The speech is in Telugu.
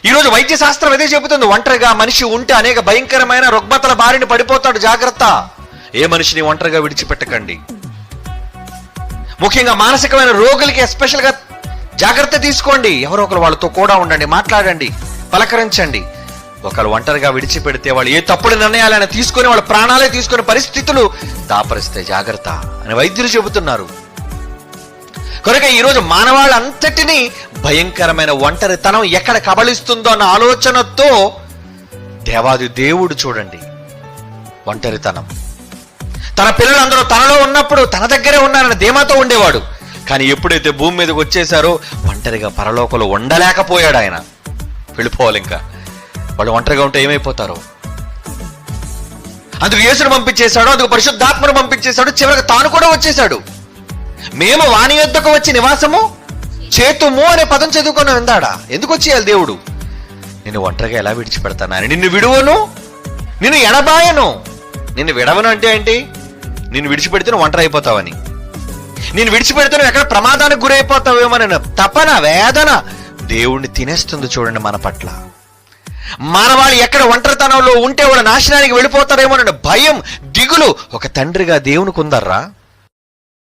ఈరోజు వైద్య శాస్త్రం అదే చెబుతుంది, ఒంటరిగా మనిషి ఉంటే అనేక భయంకరమైన రుగ్మతల బారిన పడిపోతాడు, జాగ్రత్త. ఏ మనిషిని ఒంటరిగా విడిచిపెట్టకండి. ముఖ్యంగా మానసికమైన రోగులకి ఎస్పెషల్గా జాగ్రత్త తీసుకోండి. ఎవరో ఒకరు వాళ్ళతో కూడా ఉండండి, మాట్లాడండి, పలకరించండి. ఒకరు ఒంటరిగా విడిచిపెడితే వాళ్ళు ఏ తప్పుడు నిర్ణయాలైనా తీసుకొని వాళ్ళ ప్రాణాలే తీసుకునే పరిస్థితులు దాపరిస్తే జాగ్రత్త అని వైద్యులు చెబుతున్నారు. కనుక ఈరోజు మానవాళ్ళంతటినీ భయంకరమైన ఒంటరితనం ఎక్కడ కబళిస్తుందో అన్న ఆలోచనతో దేవాది దేవుడు చూడండి, ఒంటరితనం. తన పిల్లలందరూ తనలో ఉన్నప్పుడు తన దగ్గరే ఉన్నారని ధీమాతో ఉండేవాడు. కానీ ఎప్పుడైతే భూమి మీదకి వచ్చేసారో ఒంటరిగా పరలోకంలో ఉండలేకపోయాడు ఆయన. వెళ్ళిపోవాలి, ఇంకా వాళ్ళు ఒంటరిగా ఉంటే ఏమైపోతారో. అందుకు యేసును పంపించేశాడు, అందుకు పరిశుద్ధాత్మను పంపించేశాడు, చివరికి తాను కూడా వచ్చేశాడు. మేము వాని యొద్దకు వచ్చి నివాసము చేతుము అనే పదం చదువుకొని ఉందాడా. ఎందుకు వచ్చేయాలి దేవుడు? నిన్ను ఒంటరిగా ఎలా విడిచిపెడతాను అని. నిన్ను విడువను, నిన్ను ఎడబాయను. నిన్ను విడవను అంటే ఏంటి? నిన్ను విడిచిపెడితే నువ్వు ఒంటరి అయిపోతావని. నేను విడిచిపెడితే నువ్వు ఎక్కడ ప్రమాదానికి గురైపోతావేమోనని తపన, వేదన దేవుణ్ణి తినేస్తుంది చూడండి మన పట్ల. మానవాళి ఎక్కడ ఒంటరితనంలో ఉంటే వాళ్ళు నాశనానికి వెళ్ళిపోతారేమోనని భయం, దిగులు ఒక తండ్రిగా దేవునికి ఉందర్రా.